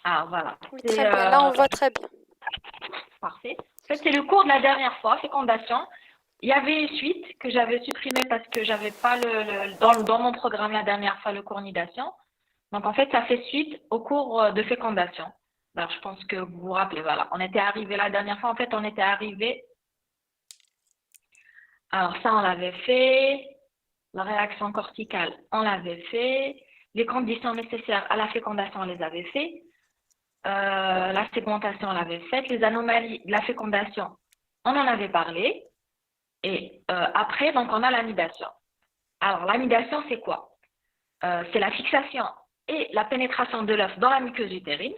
Ah, voilà. Oui, C'est très bien. Là, on voit très bien. parfait. En fait, c'est le cours de la dernière fois, fécondation. Il y avait une suite que j'avais supprimée parce que j'avais pas dans mon programme la dernière fois le cours nidation. Donc, en fait, ça fait suite au cours de fécondation. Alors, je pense que vous vous rappelez, voilà. On était arrivé la dernière fois, en fait, on était arrivé. Alors, ça, on l'avait fait. La réaction corticale, on l'avait fait. Les conditions nécessaires à la fécondation, on les avait fait. La segmentation, on l'avait faite. Les anomalies de la fécondation, on en avait parlé. Et après, donc, on a l'anidation. Alors, l'anidation, c'est quoi? C'est la fixation et la pénétration de l'œuf dans la muqueuse utérine.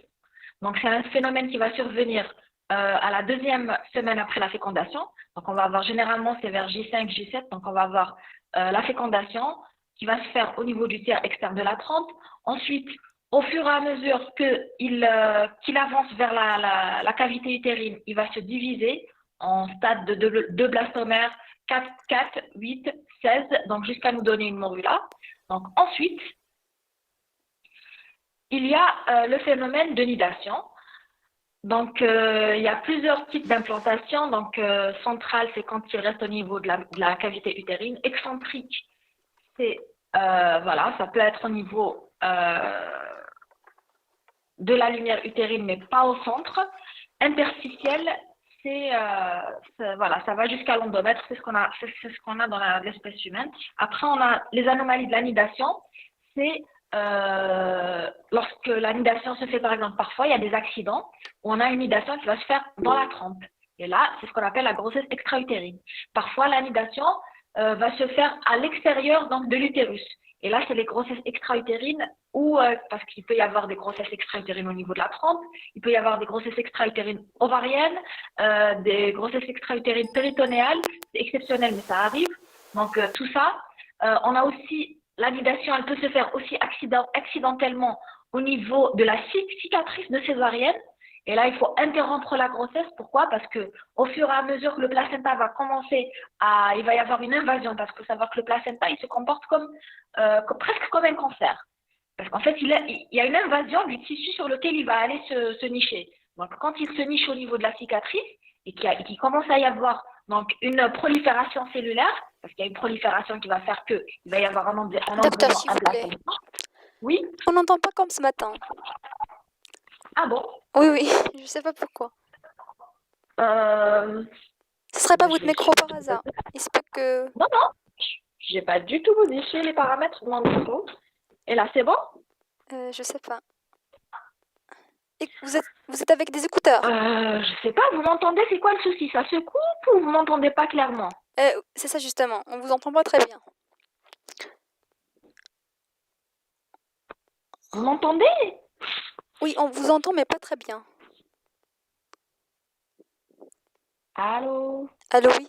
Donc, c'est un phénomène qui va survenir à la deuxième semaine après la fécondation. Donc, on va avoir généralement, c'est vers J5, J7. Donc, on va avoir la fécondation qui va se faire au niveau du tiers externe de la trompe. Ensuite, au fur et à mesure qu'il avance vers la cavité utérine, il va se diviser en stades de deux blastomères, 4, 4, 8, 16, donc jusqu'à nous donner une morula. Donc, ensuite, il y a le phénomène de nidation. Donc, il y a plusieurs types d'implantation. Donc, centrale, c'est quand il reste au niveau de la cavité utérine. Excentrique, c'est, voilà, ça peut être au niveau de la lumière utérine, mais pas au centre. Interstitiel, voilà, ça va jusqu'à l'endomètre, c'est ce qu'on a dans l'espèce humaine. Après, on a les anomalies de l'anidation, c'est lorsque l'anidation se fait, par exemple, parfois, il y a des accidents où on a une nidation qui va se faire dans la trompe. Et là, c'est ce qu'on appelle la grossesse extra-utérine. Parfois, l'anidation va se faire à l'extérieur donc, de l'utérus. Et là, c'est les grossesses extra-utérines ou parce qu'il peut y avoir des grossesses extra-utérines au niveau de la trompe, il peut y avoir des grossesses extra-utérines ovariennes, des grossesses extra-utérines péritonéales, c'est exceptionnel mais ça arrive. Donc tout ça, on a aussi l'anidation, elle peut se faire aussi accidentellement au niveau de la cicatrice de césarienne. Et là, il faut interrompre la grossesse. Pourquoi? Parce que au fur et à mesure que le placenta va commencer il va y avoir une invasion, parce que savoir que le placenta, il se comporte presque comme un cancer. Parce qu'en fait, il y a une invasion du tissu sur lequel il va aller se nicher. Donc, quand il se niche au niveau de la cicatrice et qu'il commence à y avoir donc, une prolifération cellulaire, parce qu'il y a une prolifération qui va faire qu'il va y avoir un Docteur, embryon s'il vous plaît. implanté. Oui. On n'entend pas comme ce matin. Ah bon? Oui, oui, je sais pas pourquoi. euh, Ce serait pas Je votre vais micro par hasard. Il se peut que... Non, non, j'ai pas du tout modifié les paramètres de mon micro. Et là, c'est bon? je sais pas. Et vous êtes avec des écouteurs? Je sais pas, vous m'entendez? C'est quoi le souci? Ça se coupe ou vous m'entendez pas clairement? C'est ça justement, on vous entend pas très bien. Vous m'entendez? Oui, on vous entend mais pas très bien. Allô? Allô, oui?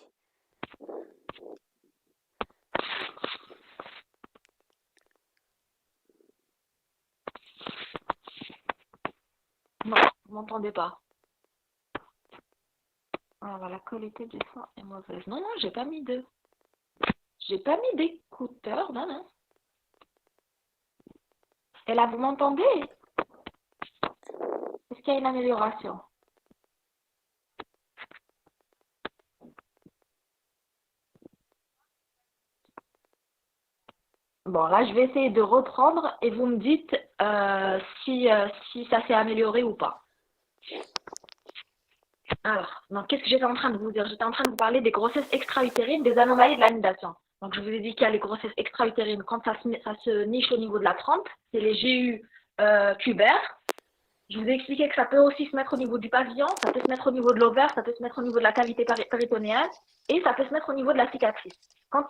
Non, vous m'entendez pas. Alors, la qualité du son est mauvaise. Non, non, j'ai pas mis J'ai pas mis d'écouteurs, non, non. Et là, vous m'entendez? Est-ce qu'il y a une amélioration? Bon, là, je vais essayer de reprendre et vous me dites si ça s'est amélioré ou pas. Alors, donc, qu'est-ce que j'étais en train de vous dire? J'étais en train de vous parler des grossesses extra-utérines, des anomalies de l'anidation. Donc, je vous ai dit qu'il y a les grossesses extra-utérines quand ça se niche au niveau de la trompe, c'est les GU cubaires. Je vous ai expliqué que ça peut aussi se mettre au niveau du pavillon, ça peut se mettre au niveau de l'ovaire, ça peut se mettre au niveau de la cavité péritonéale et ça peut se mettre au niveau de la cicatrice. Quand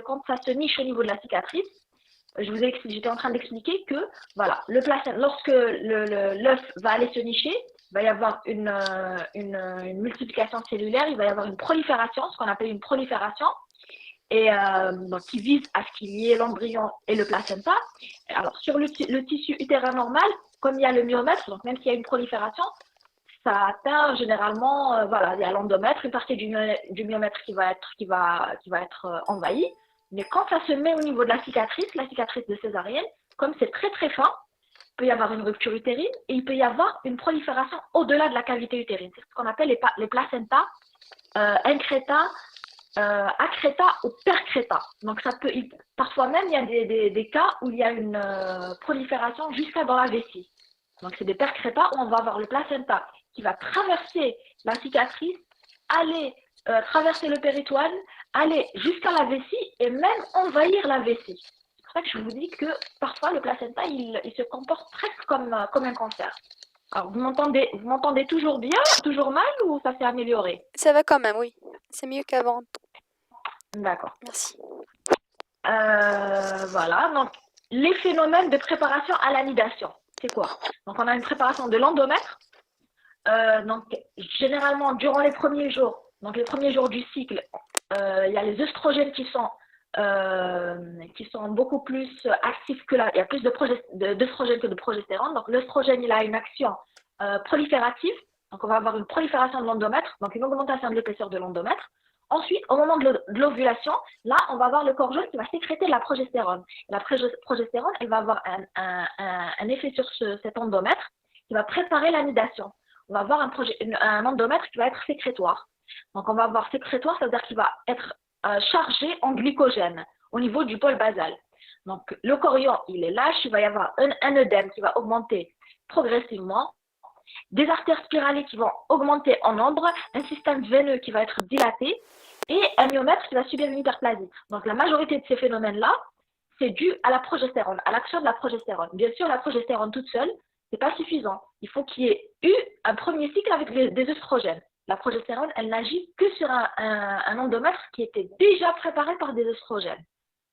quand ça se niche au niveau de la cicatrice, j'étais en train d'expliquer que voilà, lorsque l'œuf va aller se nicher, il va y avoir une multiplication cellulaire, il va y avoir une prolifération, ce qu'on appelle une prolifération, et donc qui vise à ce qu'il y ait l'embryon et le placenta. Alors sur le tissu utérin normal, comme il y a le myomètre, donc même s'il y a une prolifération, ça atteint généralement, voilà, il y a l'endomètre, une partie du myomètre qui va être envahie. Mais quand ça se met au niveau de la cicatrice de césarienne, comme c'est très très fin, peut y avoir une rupture utérine et il peut y avoir une prolifération au-delà de la cavité utérine. C'est ce qu'on appelle les placentas increta, accreta ou percreta. Donc, parfois même, il y a des cas où il y a une prolifération jusqu'à dans la vessie. Donc, c'est des percreta où on va avoir le placenta qui va traverser la cicatrice, aller traverser le péritoine, aller jusqu'à la vessie et même envahir la vessie. C'est pour ça que je vous dis que parfois le placenta, il se comporte presque comme un cancer. Alors, vous m'entendez toujours bien, toujours mal ou ça s'est amélioré? Ça va quand même, oui. C'est mieux qu'avant. D'accord. Merci. Voilà, donc les phénomènes de préparation à l'anidation, c'est quoi? Donc, on a une préparation de l'endomètre. Donc, généralement, durant les premiers jours, donc les premiers jours du cycle, il y a les œstrogènes qui sont beaucoup plus actifs que il y a plus d'œstrogènes que de progestérone. Donc, l'œstrogène, il a une action proliférative. Donc, on va avoir une prolifération de l'endomètre, donc une augmentation de l'épaisseur de l'endomètre. Ensuite, au moment de l'ovulation, là, on va avoir le corps jaune qui va sécréter de la progestérone. Et la progestérone, elle va avoir un effet sur cet endomètre qui va préparer l'anidation. On va avoir un endomètre qui va être sécrétoire. Donc, on va avoir sécrétoire, ça veut dire qu'il va être chargé en glycogène au niveau du pôle basal. Donc, le chorion, il est lâche, il va y avoir un œdème qui va augmenter progressivement, des artères spiralées qui vont augmenter en nombre, un système veineux qui va être dilaté et un myomètre qui va subir une hyperplasie. Donc, la majorité de ces phénomènes-là, c'est dû à la progestérone, à l'action de la progestérone. Bien sûr, la progestérone toute seule, c'est pas suffisant. Il faut qu'il y ait eu un premier cycle avec des œstrogènes. La progestérone, elle n'agit que sur un endomètre qui était déjà préparé par des œstrogènes.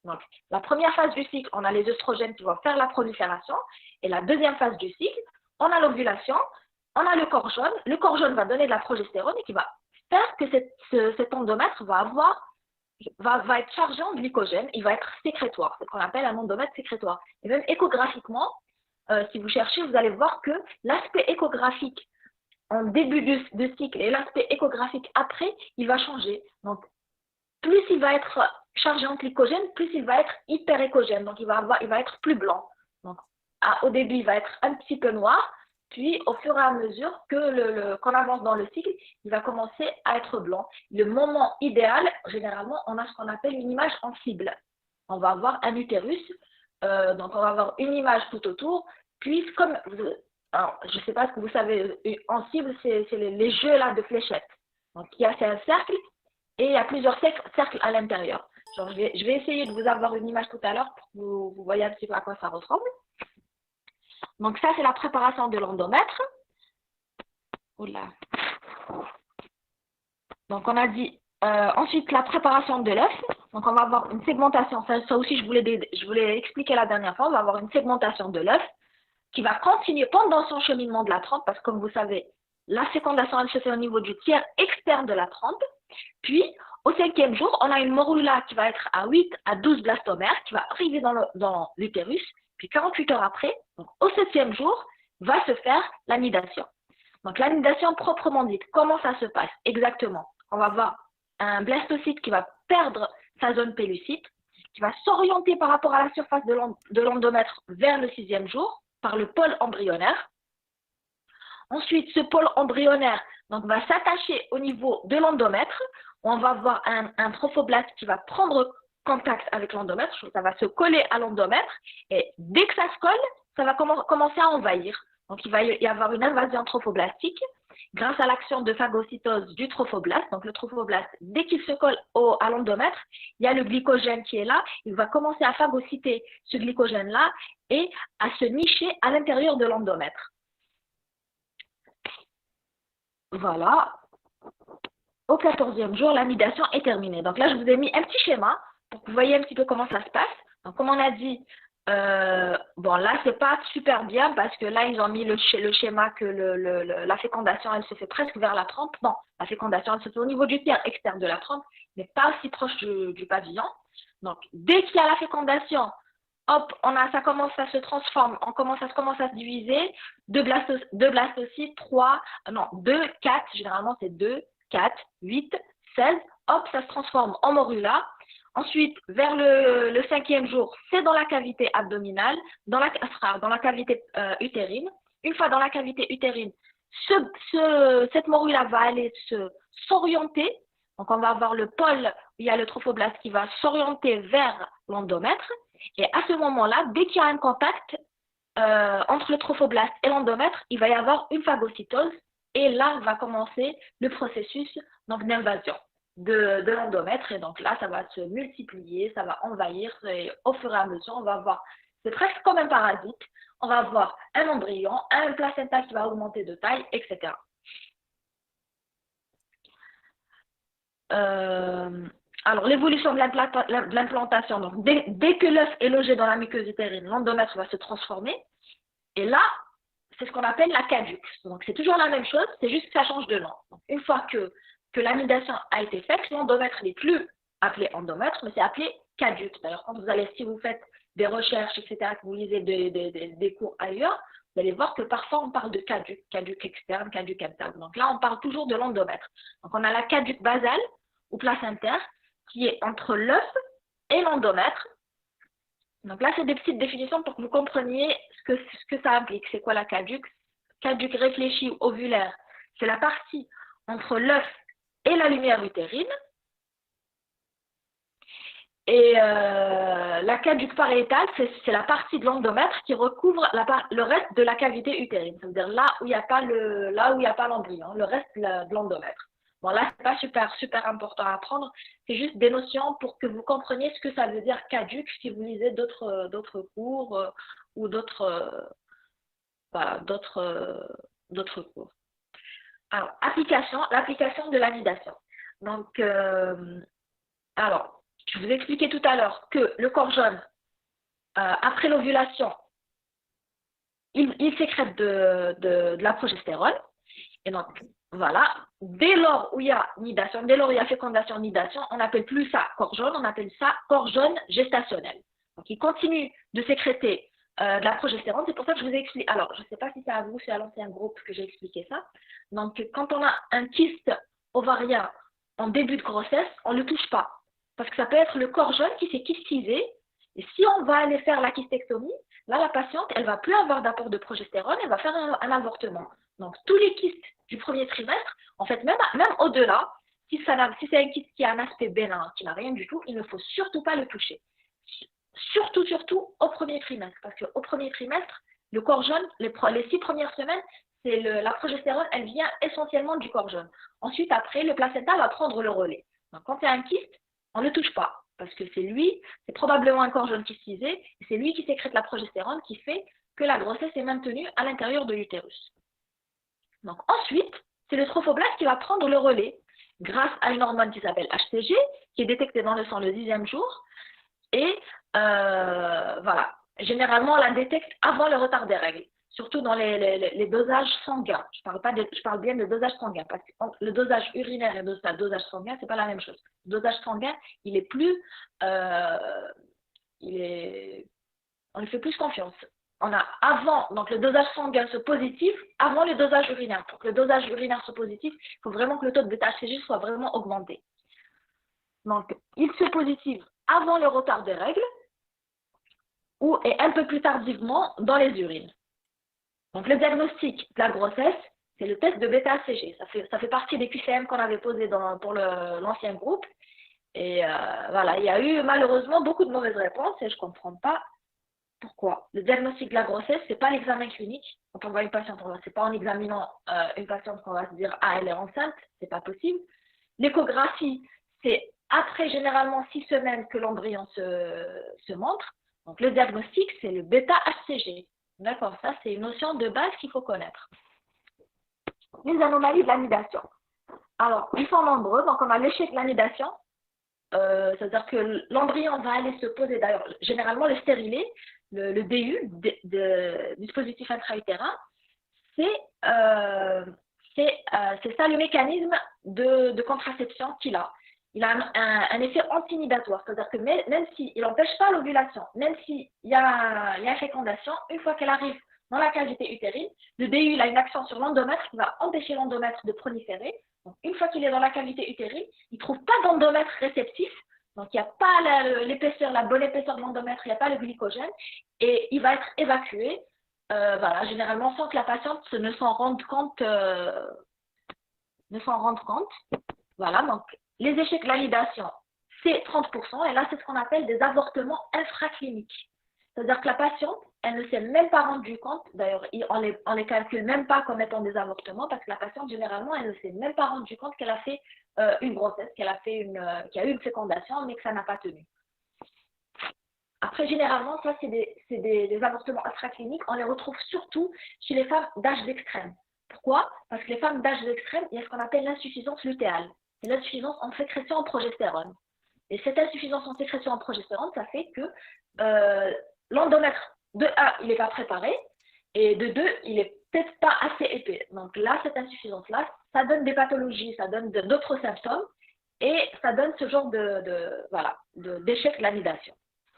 Donc, la première phase du cycle, on a les œstrogènes qui vont faire la prolifération. Et la deuxième phase du cycle, on a l'ovulation, on a le corps jaune. Le corps jaune va donner de la progestérone et qui va faire que cet endomètre va être chargé en glycogène, il va être sécrétoire. C'est ce qu'on appelle un endomètre sécrétoire. Et même échographiquement, si vous cherchez, vous allez voir que l'aspect échographique en début de cycle et l'aspect échographique après, il va changer. Donc, plus il va être chargé en glycogène, plus il va être hyperéchogène. Donc, il va être plus blanc. Donc, au début, il va être un petit peu noir. Puis, au fur et à mesure qu'on avance dans le cycle, il va commencer à être blanc. Le moment idéal, généralement, on a ce qu'on appelle une image en cible. On va avoir un utérus, donc on va avoir une image tout autour. Puis, alors, je ne sais pas ce que vous savez, en cible, c'est les jeux là de fléchettes. Donc, c'est un cercle et il y a plusieurs cercles à l'intérieur. Je vais essayer de vous avoir une image tout à l'heure pour que vous voyez un petit peu à quoi ça ressemble. Donc, ça, c'est la préparation de l'endomètre. Oula. Donc, on a dit ensuite la préparation de l'œuf. Donc, on va avoir une segmentation. Ça aussi, je voulais expliquer la dernière fois. On va avoir une segmentation de l'œuf qui va continuer pendant son cheminement de la trempe, parce que comme vous savez, la fécondation, elle se fait au niveau du tiers externe de la trempe. Puis, au 5e jour, on a une morula qui va être à 8 à 12 blastomères, qui va arriver dans l'utérus. Puis, 48 heures après, donc au 7e jour, va se faire l'anidation. Donc, l'anidation proprement dite, comment ça se passe exactement? On va avoir un blastocyte qui va perdre sa zone pellucide, qui va s'orienter par rapport à la surface de l'endomètre vers le 6e jour, par le pôle embryonnaire. Ensuite, ce pôle embryonnaire donc, va s'attacher au niveau de l'endomètre. On va avoir un trophoblaste qui va prendre contact avec l'endomètre. Ça va se coller à l'endomètre. Et dès que ça se colle, ça va commencer à envahir. Donc, il va y avoir une invasion trophoblastique grâce à l'action de phagocytose du trophoblaste. Donc, le trophoblaste, dès qu'il se colle à l'endomètre, il y a le glycogène qui est là. Il va commencer à phagocyter ce glycogène-là et à se nicher à l'intérieur de l'endomètre. Voilà. Au 14e jour, l'anidation est terminée. Donc là, je vous ai mis un petit schéma pour que vous voyez un petit peu comment ça se passe. Donc, comme on a dit, bon, là, c'est pas super bien parce que là, ils ont mis le schéma que la fécondation, elle se fait presque vers la trempe. Non, la fécondation, elle se fait au niveau du tiers externe de la trempe, mais pas aussi proche du pavillon. Donc, dès qu'il y a la fécondation, hop, ça commence à se transformer, ça commence à se diviser, 2 blastocytes, 2, 4, généralement c'est 2, 4, 8, 16, hop, ça se transforme en morula. Ensuite, vers le 5e jour, c'est dans la cavité abdominale, dans la cavité utérine. Une fois dans la cavité utérine, cette morue-là va aller s'orienter. Donc, on va avoir le pôle où il y a le trophoblaste qui va s'orienter vers l'endomètre. Et à ce moment-là, dès qu'il y a un contact entre le trophoblaste et l'endomètre, il va y avoir une phagocytose. Et là, va commencer le processus d'invasion de l'endomètre. Et donc là, ça va se multiplier, ça va envahir. Et au fur et à mesure, on va avoir, c'est presque comme un parasite, on va avoir un embryon, un placenta qui va augmenter de taille, etc. Alors, l'évolution de l'implantation, donc dès que l'œuf est logé dans la muqueuse utérine, l'endomètre va se transformer. Et là, c'est ce qu'on appelle la caduque. Donc, c'est toujours la même chose, c'est juste que ça change de nom. Donc, une fois que l'anidation a été faite, l'endomètre n'est plus appelé endomètre, mais c'est appelé caduque. D'ailleurs, quand si vous faites des recherches, etc., que vous lisez des cours ailleurs, vous allez voir que parfois on parle de caduque externe, caduque interne. Donc là, on parle toujours de l'endomètre. Donc, on a la caduque basale ou placentaire qui est entre l'œuf et l'endomètre. Donc là, c'est des petites définitions pour que vous compreniez ce que ça implique. C'est quoi la caduque? Caduque réfléchie ou ovulaire, c'est la partie entre l'œuf et la lumière utérine. Et la caduque pariétale, c'est la partie de l'endomètre qui recouvre le reste de la cavité utérine. C'est-à-dire là où il n'y a pas l'embryon, le reste de l'endomètre. Bon, là, c'est pas super important à apprendre. C'est juste des notions pour que vous compreniez ce que ça veut dire caduque si vous lisez d'autres cours ou d'autres cours. Alors, l'application de l'anidation. Donc, alors, je vous ai expliqué tout à l'heure que le corps jaune, après l'ovulation, il sécrète de la progestérone. Et donc, voilà, dès lors où il y a nidation, dès lors où il y a fécondation, nidation, on n'appelle plus ça corps jaune, on appelle ça corps jaune gestationnel. Donc, il continue de sécréter de la progestérone. C'est pour ça que je vous ai expliqué. Alors, je ne sais pas si c'est à vous, c'est à l'ancien groupe que j'ai expliqué ça. Donc, quand on a un kyste ovarien en début de grossesse, on ne le touche pas. Parce que ça peut être le corps jaune qui s'est kystisé. Et si on va aller faire la kystectomie, là, la patiente, elle ne va plus avoir d'apport de progestérone, elle va faire un avortement. Donc, tous les kystes du premier trimestre, en fait, même au-delà, si c'est un kyste qui a un aspect bénin, qui n'a rien du tout, il ne faut surtout pas le toucher. Surtout au premier trimestre. Parce qu'au premier trimestre, le corps jaune, les 6 premières semaines, la progestérone, elle vient essentiellement du corps jaune. Ensuite, après, le placenta va prendre le relais. Donc, quand il y a un kyste, on ne le touche pas. Parce que c'est probablement un corps jaune kystisé, et c'est lui qui sécrète la progestérone qui fait que la grossesse est maintenue à l'intérieur de l'utérus. Donc ensuite, c'est le trophoblaste qui va prendre le relais grâce à une hormone qui s'appelle HCG, qui est détectée dans le sang le 10e jour. Et voilà, généralement, on la détecte avant le retard des règles, surtout dans les dosages sanguins. Je parle bien de dosage sanguin, parce que le dosage urinaire et le dosage sanguin, ce n'est pas la même chose. Le dosage sanguin, il est plus... on lui fait plus confiance. On a donc le dosage sanguin se positif avant le dosage urinaire. Pour que le dosage urinaire soit positif, il faut vraiment que le taux de bêta-HCG soit vraiment augmenté. Donc, il se positive avant le retard des règles et un peu plus tardivement dans les urines. Donc, le diagnostic de la grossesse, c'est le test de bêta-HCG. Ça fait partie des QCM qu'on avait posés pour l'ancien groupe. Et voilà, il y a eu malheureusement beaucoup de mauvaises réponses et je ne comprends pas pourquoi. Le diagnostic de la grossesse, ce n'est pas l'examen clinique. Quand on voit une patiente, ce n'est pas en examinant une patiente qu'on va se dire « Ah, elle est enceinte », ce n'est pas possible. L'échographie, c'est après généralement 6 semaines que l'embryon se montre. Donc le diagnostic, c'est le bêta-HCG. D'accord, ça c'est une notion de base qu'il faut connaître. Les anomalies de l'anidation. Alors, ils sont nombreux, donc on a l'échec de l'anidation. C'est-à-dire que l'embryon va aller se poser, d'ailleurs, généralement le stérilet, le DU, dispositif intra-utérin, c'est ça le mécanisme de contraception qu'il a. Il a un effet antinidatoire, c'est-à-dire que même s'il n'empêche pas l'ovulation, même s'il y a fécondation, une fois qu'elle arrive dans la cavité utérine, le DU il a une action sur l'endomètre qui va empêcher l'endomètre de proliférer. Donc, une fois qu'il est dans la cavité utérine, il ne trouve pas d'endomètre réceptif, Donc, il n'y a pas l'épaisseur, la bonne épaisseur de l'endomètre, il n'y a pas le glycogène et il va être évacué, voilà, généralement sans que la patiente ne s'en rende compte. Voilà, donc les échecs validation, c'est 30%, et là, c'est ce qu'on appelle des avortements infracliniques. C'est-à-dire que la patiente, elle ne s'est même pas rendue compte, d'ailleurs, on les calcule même pas comme étant des avortements, parce que la patiente, généralement, elle ne s'est même pas rendue compte qu'elle a fait une grossesse, qu'il y a eu une fécondation, mais que ça n'a pas tenu. Après, généralement, ça, c'est des avortements infracliniques. On les retrouve surtout chez les femmes d'âge extrême. Pourquoi? Parce que les femmes d'âge extrême, il y a ce qu'on appelle l'insuffisance lutéale. C'est l'insuffisance en sécrétion en progestérone. Et cette insuffisance en sécrétion en progestérone, ça fait que l'endomètre, de 1, il n'est pas préparé, et de 2, il n'est peut-être pas assez épais. Donc là, cette insuffisance-là, ça donne des pathologies, ça donne d'autres symptômes, et ça donne ce genre d'échec de la nidation.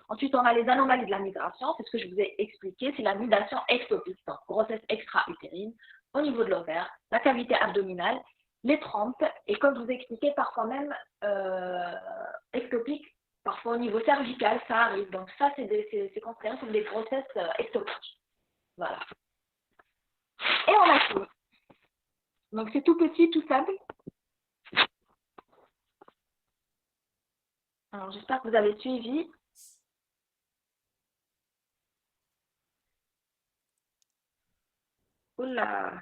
Ensuite, on a les anomalies de la migration, c'est ce que je vous ai expliqué, c'est la nidation ectopique, donc grossesse extra-utérine, au niveau de l'ovaire, la cavité abdominale, les trompes, et comme je vous ai expliqué, parfois même ectopique, parfois au niveau cervical, ça arrive. Donc ça, c'est considéré comme des grossesses ectopiques. Voilà. Et on a fini. Donc c'est tout petit, tout simple. Alors j'espère que vous avez suivi. Oula.